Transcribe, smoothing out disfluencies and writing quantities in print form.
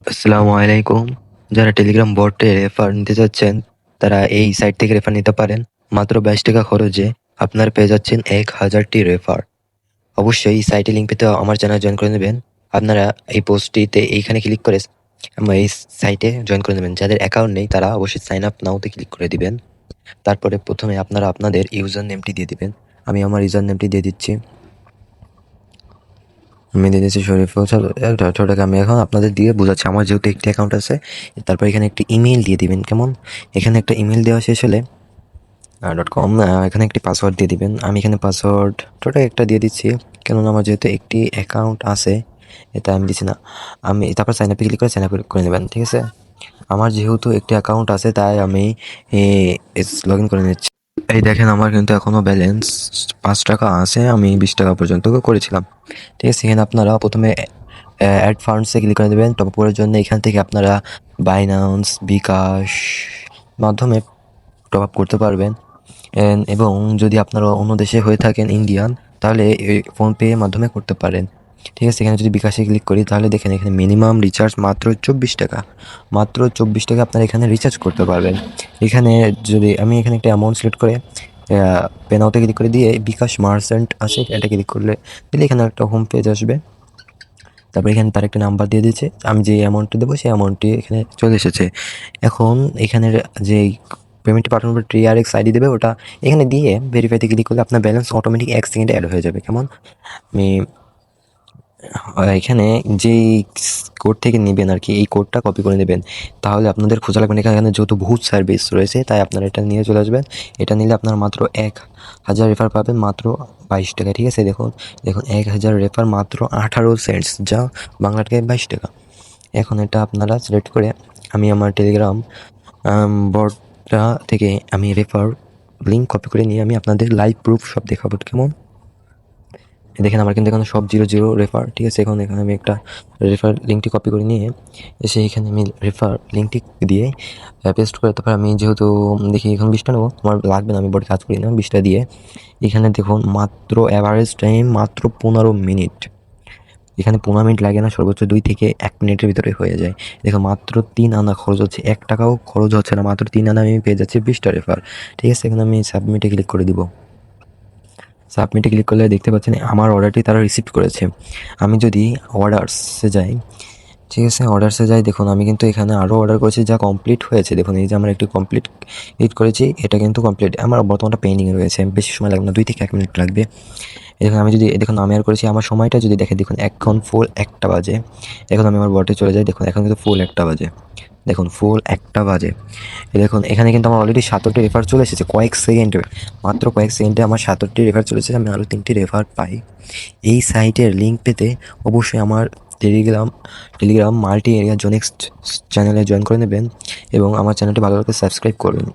আসসালামু আলাইকুম। যারা টেলিগ্রাম বটে রেফার নিতে চাচ্ছেন, তারা এই সাইট থেকে রেফার নিতে পারেন। মাত্র 22 টাকা খরচে আপনারা পেয়ে যাচ্ছেন 1000টি রেফার। অবশ্যই এই সাইটে লিঙ্ক পেতে আমার চ্যানেল জয়েন করে নেবেন। আপনারা এই পোস্টটিতে এইখানে ক্লিক করে আমার এই সাইটে জয়েন করে নেবেন। যাদের অ্যাকাউন্ট নেই তারা অবশ্যই সাইন আপ নাওতে ক্লিক করে দিবেন। তারপরে প্রথমে আপনারা আপনাদের ইউজার নেমটি দিয়ে দিবেন। আমি আমার ইউজার নেমটি দিয়ে দিচ্ছি। আমি দিয়ে দিচ্ছি শরীফুল। ছোটটাকে আমি এখন আপনাদের দিয়ে বোঝাচ্ছি। আমার যেহেতু একটি অ্যাকাউন্ট আছে, তারপর এখানে একটি ইমেল দিয়ে দিবেন। কেমন? এখানে একটা ইমেল দেওয়া শেষ হলে .com এখানে একটি পাসওয়ার্ড দিয়ে দিবেন। আমি এখানে পাসওয়ার্ড টোটাল একটা দিয়ে দিচ্ছি, কেননা আমার যেহেতু একটি অ্যাকাউন্ট আছে, এটা আমি দিচ্ছি না। আমি তারপর সাইন আপে ক্লিক করে সাইন আপ করে নেবেন, ঠিক আছে? আমার যেহেতু একটি অ্যাকাউন্ট আছে তাই আমি লগ ইন করে নিচ্ছি। এই দেখেন, আমার কিন্তু এখনো ব্যালেন্স 5 টাকা আছে। আমি 20 টাকা পর্যন্ত করেছিলাম, ঠিক আছে? এখানে আপনারা প্রথমে অ্যাড ফান্ডসে ক্লিক করে দেবেন। টপ আপ করার জন্য এখান থেকে আপনারা বাইন্যান্স, বিকাশ মাধ্যমে টপ আপ করতে পারবেন। এবং যদি আপনারা অন্য দেশে হয়ে থাকেন, ইন্ডিয়ান, তাহলে ফোনপে মাধ্যমে করতে পারেন, ঠিক আছে? এখানে যদি বিকাশে ক্লিক করি তাহলে দেখেন এখানে মিনিমাম রিচার্জ মাত্র 24 টাকা। মাত্র 24 টাকা আপনারা এখানে রিচার্জ করতে পারবেন। এখানে যদি আমি এখানে একটা অ্যামাউন্ট সিলেক্ট করে পেনাউতে ক্লিক করে দিয়ে বিকাশ মার্চেন্ট আছে, এটা ক্লিক করলে দিলে এখানে একটা হোম পেজ আসবে। তারপর এখানে তার একটা নাম্বার দিয়ে দিচ্ছে। আমি যে অ্যামাউন্টটি দেবো সেই অ্যামাউন্টটি এখানে চলে এসেছে। এখন এখানের যে পেমেন্টটি পাঠানোর পর TRX আইডি দেবে, ওটা এখানে দিয়ে ভেরিফাইতে ক্লিক করলে আপনার ব্যালেন্স অটোমেটিক 1 সেকেন্ডে অ্যাড হয়ে যাবে। কেমন? আমি এখানে যেই কোড থেকে নেবেন আর কি, এই কোডটা কপি করে নেবেন, তাহলে আপনাদের খোঁজা লাগবে না। এখানে যেহেতু বহুত সার্ভিস রয়েছে তাই আপনারা এটা নিয়ে চলে আসবেন। এটা নিলে আপনার মাত্র 1000 রেফার পাবেন মাত্র 22 টাকা, ঠিক আছে? দেখুন 1000 রেফার মাত্র 18 সেন্টস, যা বাংলা টাকায় 22 টাকা। এখন এটা আপনারা সিলেক্ট করে আমি আমার টেলিগ্রাম বটটা থেকে আমি রেফার লিঙ্ক কপি করে নিয়ে আমি আপনাদের লাইভ প্রুফ সব দেখাবো। কেমন? দেখেন আমার কিন্তু এখানে সব 0 রেফার, ঠিক আছে? এখন এখানে আমি একটা রেফার লিঙ্কটি কপি করে নিয়ে এসে এখানে আমি রেফার লিঙ্কটি দিয়ে পেস্ট করে, তারপর আমি যেহেতু দেখি এখন 20টা নেবো, আমার লাগবে না, আমি বড় কাজ করি না, 20টা দিয়ে এখানে দেখুন মাত্র অ্যাভারেজ টাইম মাত্র 15 মিনিট। এখানে 15 মিনিট লাগে না, সর্বোচ্চ 2 থেকে 1 মিনিটের ভিতরে হয়ে যায়। দেখো মাত্র 3 আনা খরচ হচ্ছে, 1 টাকাও খরচ হচ্ছে না, মাত্র 3 আনা আমি পেয়ে যাচ্ছি 20টা রেফার, ঠিক আছে? এখন আমি সাবমিটে ক্লিক করে দিব। সাবমিটে ক্লিক করলে দেখতে পাচ্ছেন আমার অর্ডারটি তারা রিসিভ করেছে। আমি যদি অর্ডারসে যাই, ঠিক আছে? অর্ডারসে যাই, দেখুন আমি কিন্তু এখানে আরও অর্ডার করেছি যা কমপ্লিট হয়েছে। দেখুন এই যে আমরা একটু কমপ্লিট করেছি, এটা কিন্তু কমপ্লিট। আমার বর্তমানটা পেন্ডিংয়ে রয়েছে, বেশি সময় লাগবে না, 2 থেকে 1 মিনিট লাগবে। দেখুন আমি যদি দেখুন আমি আর করেছি, আমার সময়টা যদি দেখে, দেখুন এখন ফুল 1টা বাজে। এখন আমি আমার বটে চলে যাই, দেখুন এখন কিন্তু ফুল 1টা বাজে। দেখুন ফুল 1টা বাজে। দেখুন এখানে কিন্তু আমার অলরেডি 7টি রেফার চলে এসেছে কয়েক সেকেন্ডে, মাত্র কয়েক সেকেন্ডে আমার 7টি রেফার চলে এসেছে। আমি আরও 3টি রেফার পাই। এই সাইটের লিঙ্ক পেতে অবশ্যই আমার টেলিগ্রাম মাল্টি এরিয়া জোনেক্স চ্যানেলে জয়েন করে নেবেন এবং আমার চ্যানেলটি ভালো করে সাবস্ক্রাইব করবেন।